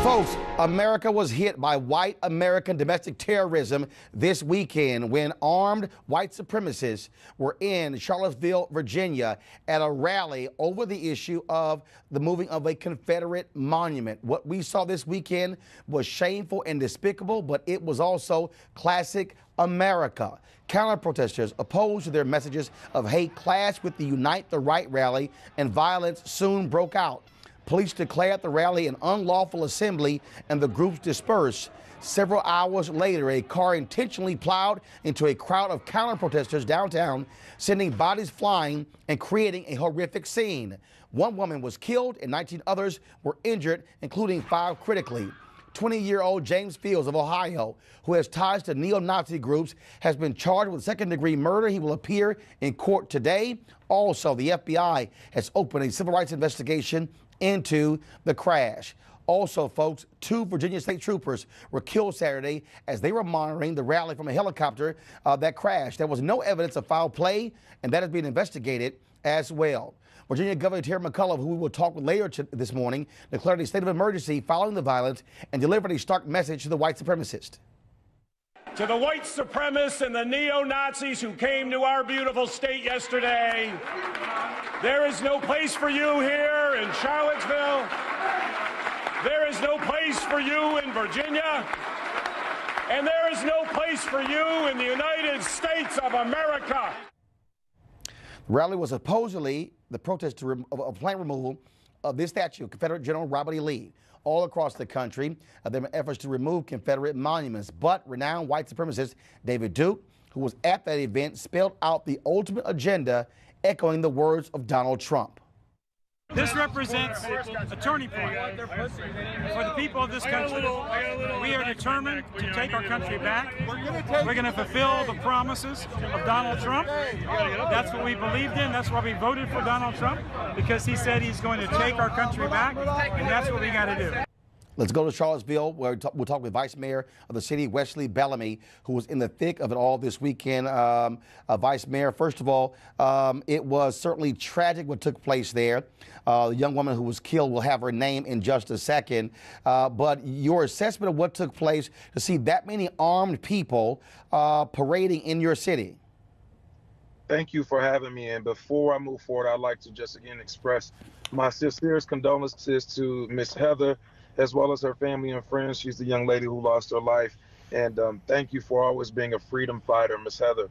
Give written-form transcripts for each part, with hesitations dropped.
Folks, America was hit by white American domestic terrorism this weekend when armed white supremacists were in Charlottesville, Virginia at a rally over the issue of the moving of a Confederate monument. What we saw this weekend was shameful and despicable, but it was also classic America. Counter-protesters opposed to their messages of hate clashed with the Unite the Right rally, and violence soon broke out. Police declared the rally an unlawful assembly and the groups dispersed. Several hours later, a car intentionally plowed into a crowd of counter-protesters downtown, sending bodies flying and creating a horrific scene. One woman was killed and 19 others were injured, including 5 critically. 20-year-old James Fields of Ohio, who has ties to neo-Nazi groups, has been charged with second-degree murder. He will appear in court today. Also, the FBI has opened a civil rights investigation into the crash. Also, folks, 2 Virginia state troopers were killed Saturday as they were monitoring the rally from a helicopter that crashed. There was no evidence of foul play, and that is being investigated as well. Virginia Governor Terry McAuliffe, who we will talk with later this morning, declared a state of emergency following the violence and delivered a stark message to the white supremacists. To the white supremacists and the neo-Nazis who came to our beautiful state yesterday, there is no place for you here in Charlottesville. There is no place for you in Virginia. And there is no place for you in the United States of America. The rally was supposedly the protest of planned removal of this statue of Confederate General Robert E. Lee. All across the country, there were efforts to remove Confederate monuments, but renowned white supremacist David Duke, who was at that event, spelled out the ultimate agenda, echoing the words of Donald Trump. This represents a turning point for the people of this country. We are determined to take our country back. We're going to fulfill the promises of Donald Trump. That's what we believed in. That's why we voted for Donald Trump, because he said he's going to take our country back, and that's what we got to do. Let's go to Charlottesville, where we'll talk with Vice Mayor of the city, Wesley Bellamy, who was in the thick of it all this weekend. Vice Mayor, first of all, it was certainly tragic what took place there. The young woman who was killed, will have her name in just a second. But your assessment of what took place to see that many armed people parading in your city. Thank you for having me. And before I move forward, I'd like to just again express my sincerest condolences to Miss Heather, as well as her family and friends. She's the young lady who lost her life. And thank you for always being a freedom fighter, Miss Heather.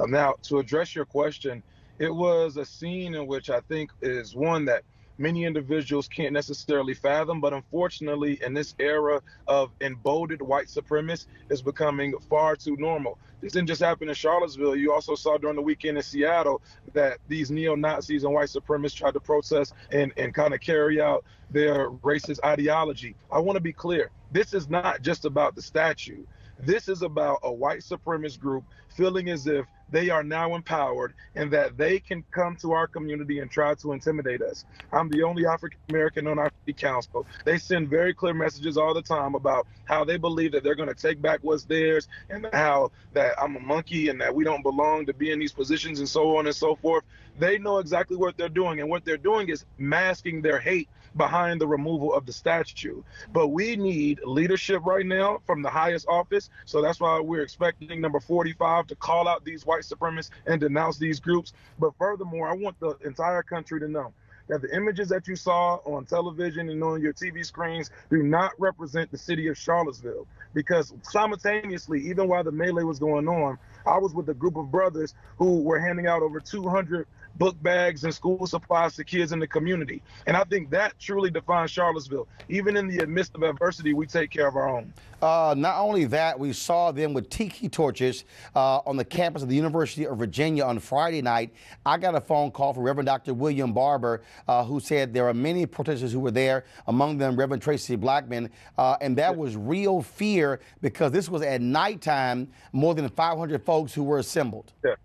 Now, to address your question, it was a scene in which I think is one that many individuals can't necessarily fathom, but unfortunately in this era of emboldened white supremacists, is becoming far too normal. This didn't just happen in Charlottesville. You also saw during the weekend in Seattle that these neo-Nazis and white supremacists tried to protest and kind of carry out their racist ideology. I want to be clear. This is not just about the statue. This is about a white supremacist group feeling as if they are now empowered and that they can come to our community and try to intimidate us. I'm the only African-American on our city council. They send very clear messages all the time about how they believe that they're going to take back what's theirs, and how that I'm a monkey and that we don't belong to be in these positions and so on and so forth. They know exactly what they're doing, and what they're doing is masking their hate behind the removal of the statue. But we need leadership right now from the highest office. So that's why we're expecting number 45 to call out these white supremacists and denounce these groups. But furthermore, I want the entire country to know that the images that you saw on television and on your TV screens do not represent the city of Charlottesville. Because simultaneously, even while the melee was going on, I was with a group of brothers who were handing out over 200 book bags and school supplies to kids in the community. And I think that truly defines Charlottesville. Even in the midst of adversity, we take care of our own. Not only that, we saw them with tiki torches on the campus of the University of Virginia on Friday night. I got a phone call from Reverend Dr. William Barber, who said there are many protesters who were there, among them Reverend Tracy Blackman, and that was real fear because this was at nighttime, more than 500 folks who were assembled. Yeah.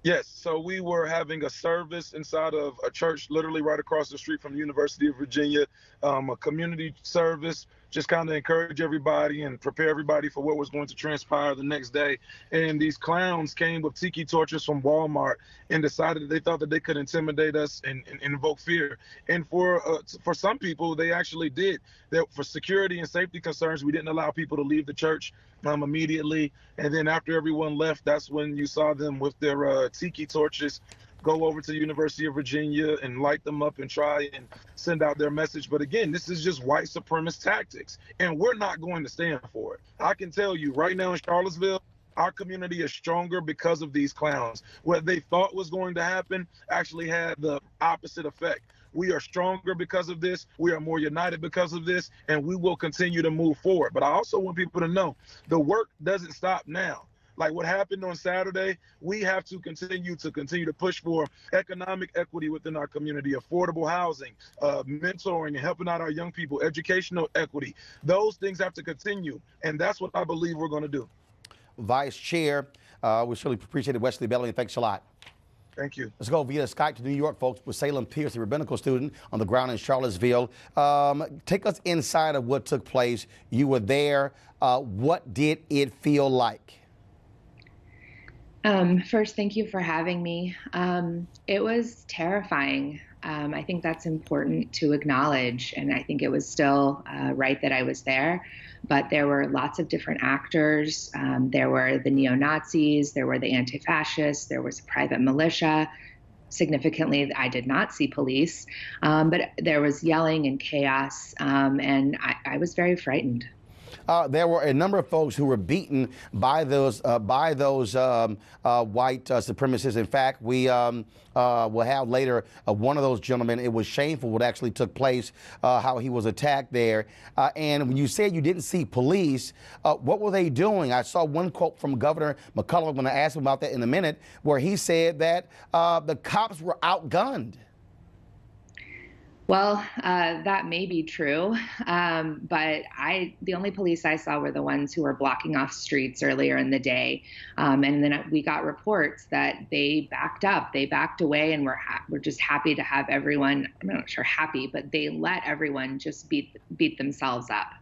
Yes, so we were having a service inside of a church literally right across the street from the University of Virginia. a community service, just kind of encourage everybody and prepare everybody for what was going to transpire the next day. And these clowns came with tiki torches from Walmart and decided that they thought that they could intimidate us and invoke fear. And for some people, they actually did. That for security and safety concerns, we didn't allow people to leave the church immediately. And then after everyone left, that's when you saw them with their tiki torches go over to the University of Virginia and light them up and try and send out their message. But again, this is just white supremacist tactics, and we're not going to stand for it. I can tell you right now in Charlottesville, our community is stronger because of these clowns. What they thought was going to happen actually had the opposite effect. We are stronger because of this. We are more united because of this, and we will continue to move forward. But I also want people to know the work doesn't stop now. Like what happened on Saturday, we have to continue to push for economic equity within our community, affordable housing, mentoring and helping out our young people, educational equity. Those things have to continue, and that's what I believe we're going to do. Vice Chair, we certainly appreciate it, Wesley Bellamy. Thanks a lot. Thank you. Let's go via Skype to New York, folks, with Salem Pierce, a rabbinical student on the ground in Charlottesville. Take us inside of what took place. You were there. What did it feel like? First, thank you for having me. It was terrifying. I think that's important to acknowledge, and I think it was still right that I was there. But there were lots of different actors. There were the neo-Nazis, there were the anti-fascists, there was a private militia. Significantly, I did not see police, but there was yelling and chaos, and I was very frightened. There were a number of folks who were beaten by those white supremacists. In fact, we will have later one of those gentlemen. It was shameful what actually took place, how he was attacked there. And when you said you didn't see police, what were they doing? I saw one quote from Governor McCullough. I'm going to ask him about that in a minute, where he said that the cops were outgunned. Well, that may be true, but the only police I saw were the ones who were blocking off streets earlier in the day, and then we got reports that they backed up, they backed away, and we're just happy to have everyone. I'm not sure happy, but they let everyone just beat themselves up.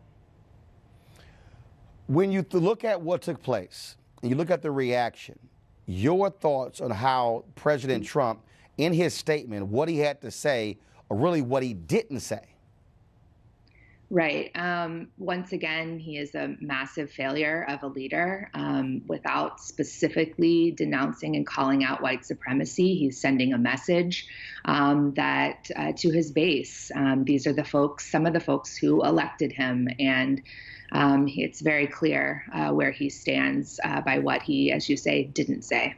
When you look at what took place, and you look at the reaction, your thoughts on how President Trump, in his statement, what he had to say, or really what he didn't say? Right. Once again, he is a massive failure of a leader. Without specifically denouncing and calling out white supremacy, he's sending a message that to his base. These are the folks, some of the folks who elected him, and it's very clear where he stands by what he, as you say, didn't say.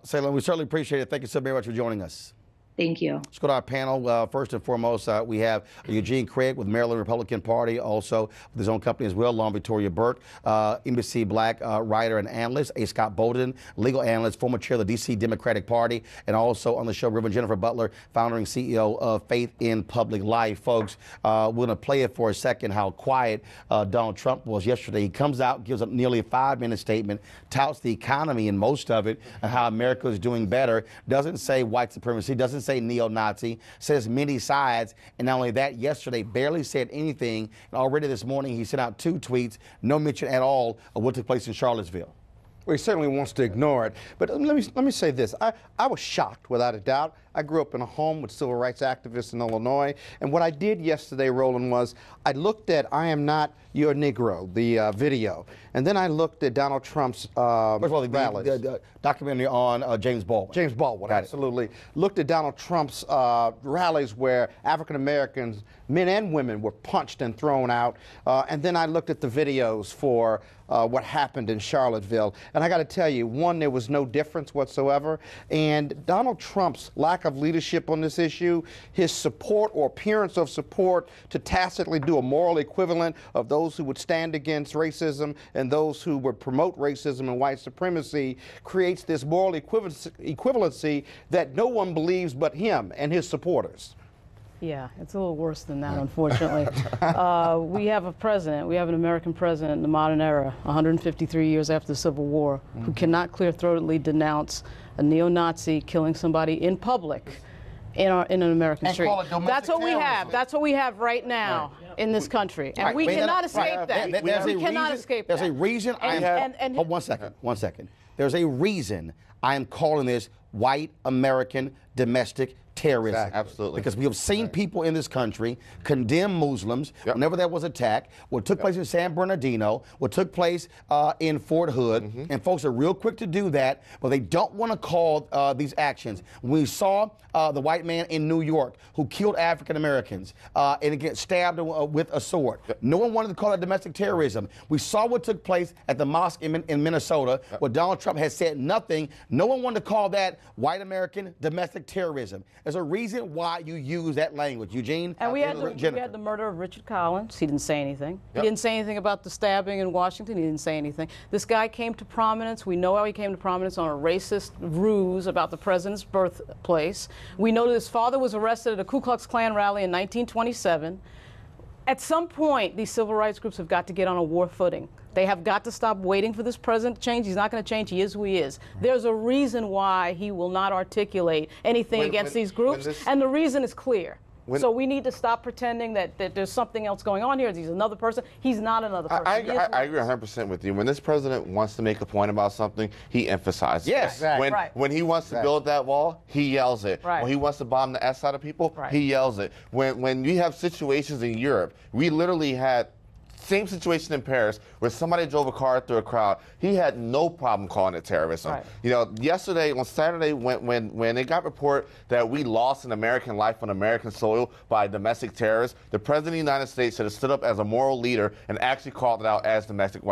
Salem, we certainly appreciate it. Thank you so very much for joining us. Thank you. Let's go to our panel. First and foremost, we have Eugene Craig with Maryland Republican Party, also with his own company as well, Long Victoria Burke, NBC Black writer and analyst, A. Scott Bolden, legal analyst, former chair of the D.C. Democratic Party, and also on the show, Reverend Jennifer Butler, founder and CEO of Faith in Public Life. Folks, we're going to play it for a second, how quiet Donald Trump was yesterday. He comes out, gives a nearly a 5-minute statement, touts the economy and most of it, and how America is doing better, doesn't say white supremacy, doesn't say neo-Nazi, says many sides, and not only that, yesterday barely said anything, and already this morning he sent out 2 tweets, no mention at all of what took place in Charlottesville. Well, he certainly wants to ignore it. But let me say this. I was shocked, without a doubt. I grew up in a home with civil rights activists in Illinois. And what I did yesterday, Roland, was I looked at I Am Not Your Negro, the video. And then I looked at Donald Trump's rallies. The documentary on James Baldwin. James Baldwin, absolutely. Looked at Donald Trump's rallies where African Americans, men and women, were punched and thrown out. And then I looked at the videos for what happened in Charlottesville. And I got to tell you, one, there was no difference whatsoever. And Donald Trump's lack of leadership on this issue, his support or appearance of support to tacitly do a moral equivalent of those who would stand against racism and those who would promote racism and white supremacy, creates this moral equivalency that no one believes but him and his supporters. Yeah, it's a little worse than that, unfortunately. We have a president, we have an American president in the modern era, 153 years after the Civil War, who cannot clear-throatedly denounce a neo-Nazi killing somebody in public in an American And street. call it domestic That's what we have. terrorism. That's what we have right now in this country, and Right. we Right. cannot Right. escape that. There's we cannot escape that. There's a reason I am. Hold 1 second. 1 second. There's a reason I am calling this white American domestic terrorism. Exactly. Absolutely. Because we have seen people in this country condemn Muslims whenever there was attack. What took place in San Bernardino, what took place in Fort Hood, and folks are real quick to do that, but they don't want to call these actions. We saw the white man in New York who killed African Americans and get stabbed with a sword. No one wanted to call that domestic terrorism. We saw what took place at the mosque in Minnesota, where Donald Trump has said nothing. No one wanted to call that white American domestic terrorism. There's a reason why you use that language, Eugene. And we had the murder of Richard Collins. He didn't say anything. He didn't say anything about the stabbing in Washington. He didn't say anything. This guy came to prominence. We know how he came to prominence on a racist ruse about the president's birthplace. We know that his father was arrested at a Ku Klux Klan rally in 1927. At some point, these civil rights groups have got to get on a war footing. They have got to stop waiting for this president to change. He's not going to change. He is who he is. There's a reason why he will not articulate anything against these groups, and the reason is clear. So we need to stop pretending that there's something else going on here. He's another person. He's not another person. I agree 100% with you. When this president wants to make a point about something, he emphasizes it. Exactly. When he wants to build that wall, he yells it. When he wants to bomb the S out of people, he yells it. When you have situations in Europe, we literally had same situation in Paris where somebody drove a car through a crowd. He had no problem calling it terrorism. You know, yesterday, on Saturday, when it got reported that we lost an American life on American soil by domestic terrorists, the President of the United States should have stood up as a moral leader and actually called it out as domestic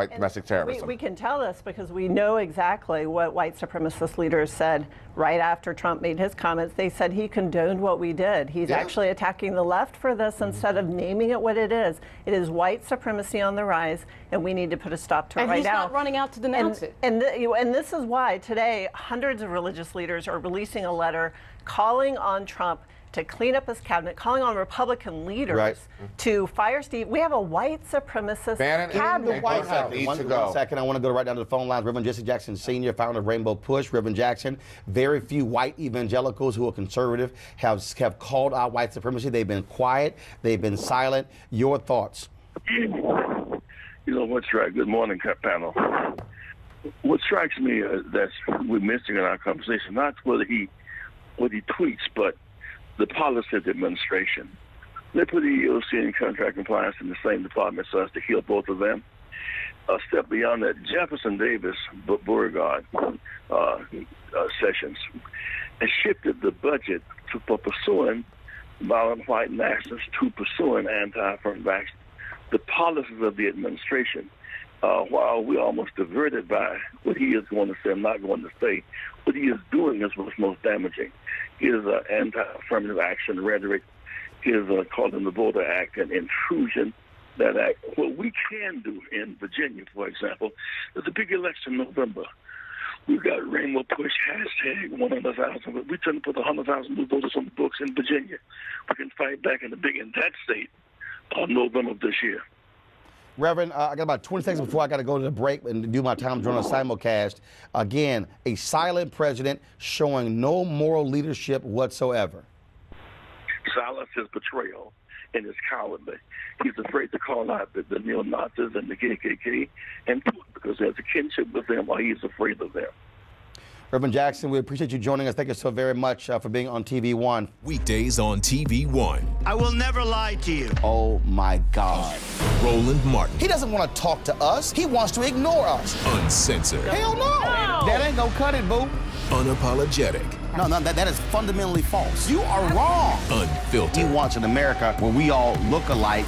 terrorism. We can tell this because we know exactly what white supremacist leaders said right after Trump made his comments. They said he condoned what we did. He's actually attacking the left for this instead of naming it what it is. It is white supremacy on the rise, and we need to put a stop to it right now. And he's not running out to denounce it. And this is why today hundreds of religious leaders are releasing a letter calling on Trump to clean up his cabinet, calling on Republican leaders to fire Steve. We have a white supremacist cabinet. One second, I want to go right down to the phone lines. Reverend Jesse Jackson Sr., founder of Rainbow Push. Reverend Jackson, very few white evangelicals who are conservative have called out white supremacy. They've been quiet. They've been silent. Your thoughts? You know what's right. Good morning, panel. What strikes me that we're missing in our conversation, not what he tweets, but the policy of the administration. They put EEOC and contract compliance in the same department so as to heal both of them. A step beyond that, Jefferson Davis, Beauregard, Sessions, has shifted the budget for pursuing violent white nationalists to pursuing anti-affirmative action. The policies of the administration, while we're almost diverted by what he is going to say and not going to say, what he is doing is what's most damaging. His anti-affirmative action rhetoric, his calling the Voter Act an intrusion. That act, what we can do in Virginia, for example, is a big election in November. We've got Rainbow Push, hashtag 100,000. We're trying to put 100,000 new voters on the books in Virginia. We can fight back in that state on November of this year. Reverend, I got about 20 seconds before I got to go to the break and do my time during a simulcast. Again, a silent president showing no moral leadership whatsoever. Silence is betrayal and is cowardly. He's afraid to call out the neo-Nazis and the KKK and because there's a kinship with them or he's afraid of them. Reverend Jackson, we appreciate you joining us. Thank you so very much for being on TV One. Weekdays on TV One. I will never lie to you. Oh, my God. Roland Martin. He doesn't want to talk to us. He wants to ignore us. Uncensored. Hell no. That ain't gonna cut it, boo. Unapologetic. No, that is fundamentally false. You are wrong. Unfiltered. He wants an America where we all look alike.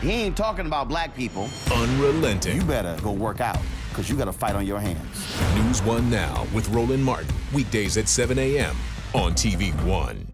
He ain't talking about black people. Unrelenting. You better go work out, because you got a fight on your hands. NewsOne Now with Roland Martin. Weekdays at 7 a.m. on TV One.